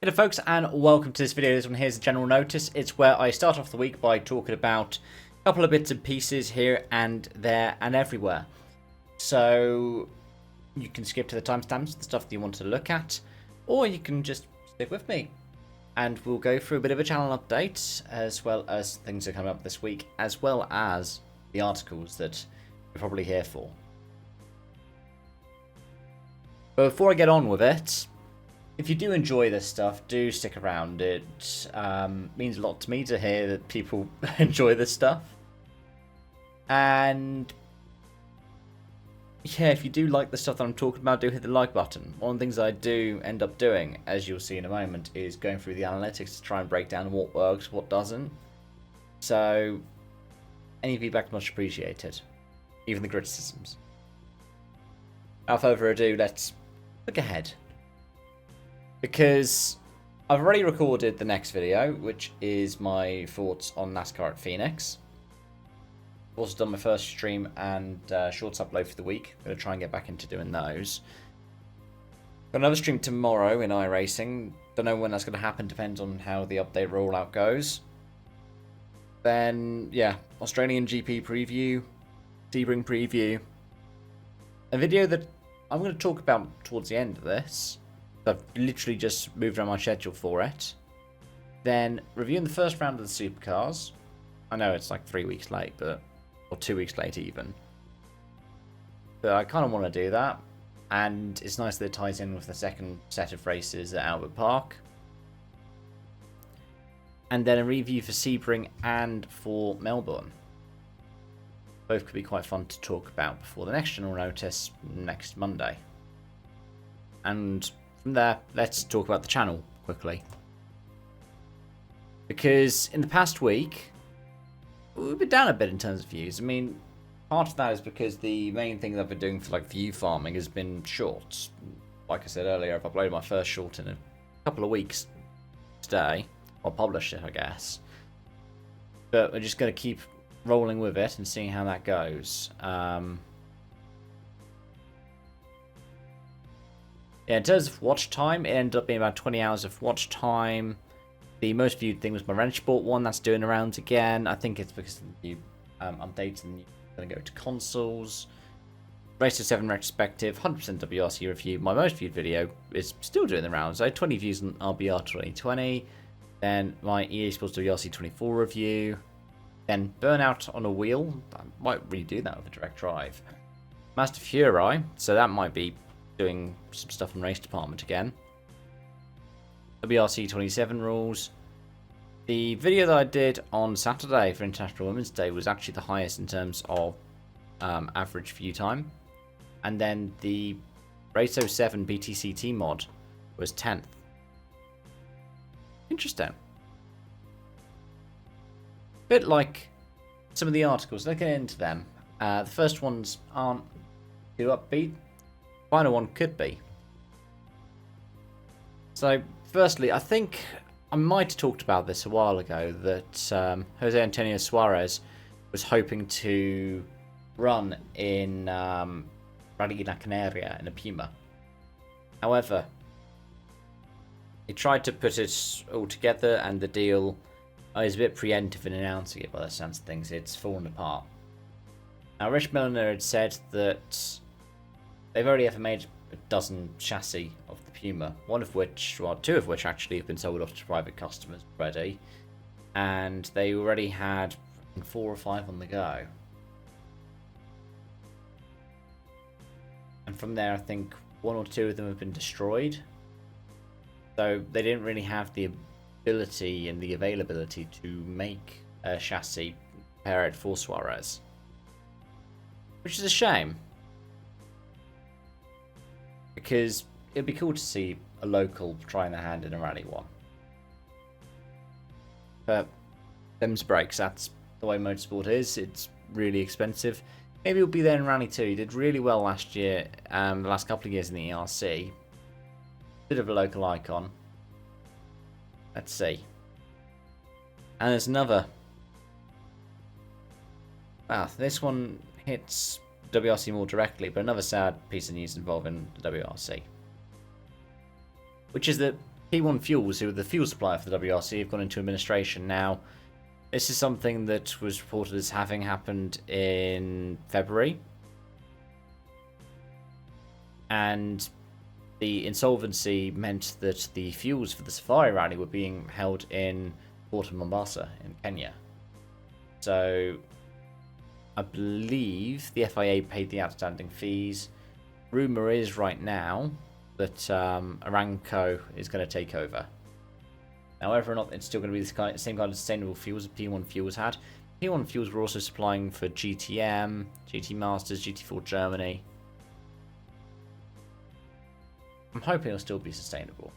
Hello folks and welcome to this video. This one here's a general notice. It's where I start off the week by talking about a couple of bits and pieces here and there and everywhere. So you can skip to the timestamps, the stuff that you want to look at, or you can just stick with me and we'll go through a bit of a channel update as well as things that are coming up this week, as well as the articles that you're probably here for. But before I get on with it, if you do enjoy this stuff, do stick around. It means a lot to me to hear that people enjoy this stuff. And yeah, if you do like the stuff that I'm talking about, do hit the like button. One of the things I do end up doing, as you'll see in a moment, is going through the analytics to try and break down what works, what doesn't. So any feedback is much appreciated, even the criticisms. Without further ado, let's look ahead. Because I've already recorded the next video, which is my thoughts on NASCAR at Phoenix. I've also done my first stream and shorts upload for the week. I'm going to try and get back into doing those. Got another stream tomorrow in iRacing. Don't know when that's going to happen, depends on how the update rollout goes. Then, yeah, Australian GP preview, Sebring preview. A video that I'm going to talk about towards the end of this. I've literally just moved around my schedule for it. Then reviewing the first round of the supercars. I know it's like 3 weeks late, or 2 weeks late even. But I kind of want to do that. And it's nice that it ties in with the second set of races at Albert Park. And then a review for Sebring and for Melbourne. Both could be quite fun to talk about before the next general notice next Monday. And from there, let's talk about the channel quickly. Because in the past week, we've been down a bit in terms of views. I mean, part of that is because the main thing that I've been doing for like view farming has been shorts. Like I said earlier, I've uploaded my first short in a couple of weeks today. I'll publish it, I guess. But we're just going to keep rolling with it and seeing how that goes. Yeah, in terms of watch time, it ended up being about 20 hours of watch time. The most viewed thing was my Wrench Sport one. That's doing the rounds again. I think it's because of the new updates and going to go to consoles. Race to 7 retrospective, 100% WRC review. My most viewed video is still doing the rounds. I had 20 views on RBR 2020. Then my EA Sports WRC 24 review. Then Burnout on a Wheel. I might redo that with a direct drive. Master Fury. So that might be doing some stuff in race department again. WRC 27 rules. The video that I did on Saturday for International Women's Day was actually the highest in terms of average view time. And then the Race 07 BTCT mod was 10th. Interesting. Bit like some of the articles, looking into them. The first ones aren't too upbeat. Final one could be. So, firstly, I think I might have talked about this a while ago, that Jose Antonio Suarez was hoping to run in Rally La Canaria in a Puma. However, he tried to put it all together and the deal is a bit preemptive in announcing it by the sense of things. It's fallen apart. Now, Rich Milner had said that they've already ever made a dozen chassis of the Puma, one of which, well, two of which actually have been sold off to private customers already, and they already had 4 or 5 on the go. And from there, I think 1 or 2 of them have been destroyed, so they didn't really have the ability and the availability to make a chassis prepare it for Suarez, which is a shame. Because it'd be cool to see a local trying their hand in a Rally 1. But them's breaks, that's the way motorsport is. It's really expensive. Maybe it'll be there in Rally 2. He did really well last year, the last couple of years in the ERC. Bit of a local icon. Let's see. And there's another. Wow, this one hits WRC more directly, but another sad piece of news involving the WRC. Which is that P1 Fuels, who are the fuel supplier for the WRC, have gone into administration. Now, this is something that was reported as having happened in February. And the insolvency meant that the fuels for the Supplier rally were being held in Port of Mombasa in Kenya. So I believe the FIA paid the outstanding fees. Rumour is right now that Aramco is going to take over. Now, whether or not it's still going to be the same kind of sustainable fuels that P1 Fuels had. P1 Fuels were also supplying for GTM, GT Masters, GT4 Germany. I'm hoping it'll still be sustainable.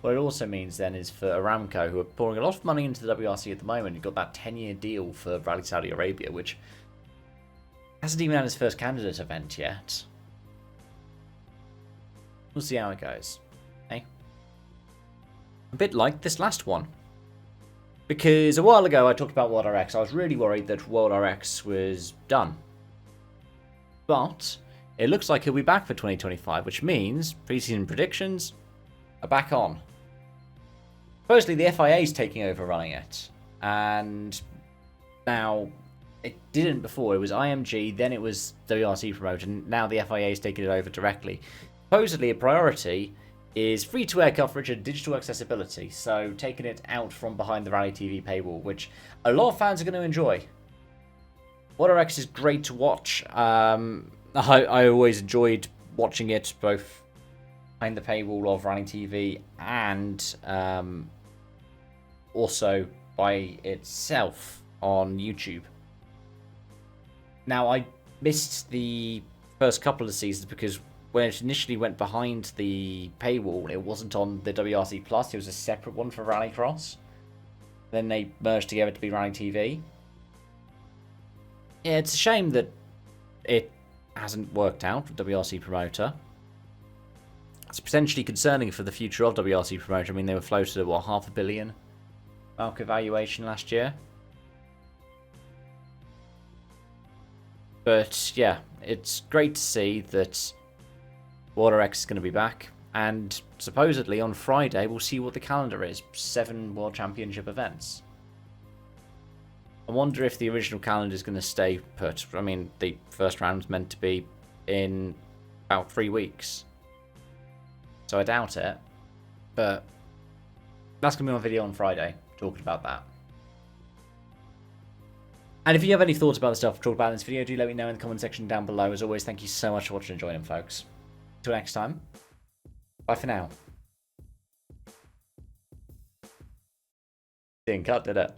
What it also means then is for Aramco, who are pouring a lot of money into the WRC at the moment, you've got that 10-year deal for Rally Saudi Arabia, which hasn't even had its first candidate event yet. We'll see how it goes. Hey? A bit like this last one. Because a while ago I talked about WorldRX. I was really worried that WorldRX was done. But it looks like he'll be back for 2025, which means preseason predictions are back on. Supposedly the FIA is taking over running it. And now, it didn't before. It was IMG, then it was WRC promoter, and now the FIA is taking it over directly. Supposedly a priority is free-to-air coverage and digital accessibility, so taking it out from behind the Rally TV paywall, which a lot of fans are going to enjoy. WorldRX is great to watch. I always enjoyed watching it both behind the paywall of Rally TV and also by itself on YouTube. Now, I missed the first couple of seasons because when it initially went behind the paywall, it wasn't on the WRC Plus. It was a separate one for Rallycross. Then they merged together to be Rally TV. Yeah, it's a shame that it hasn't worked out with WRC Promoter. It's potentially concerning for the future of WRC Promoter. I mean, they were floated at, what, $500 million market valuation last year? But, yeah, it's great to see that WorldRX is going to be back. And supposedly on Friday, we'll see what the calendar is. 7 World Championship events. I wonder if the original calendar is going to stay put. I mean, the first round was meant to be in about 3 weeks. So I doubt it. But that's going to be my video on Friday, talking about that. And if you have any thoughts about the stuff I've talked about in this video, do let me know in the comment section down below. As always, thank you so much for watching and joining, folks. Until next time, bye for now. Didn't cut, did it?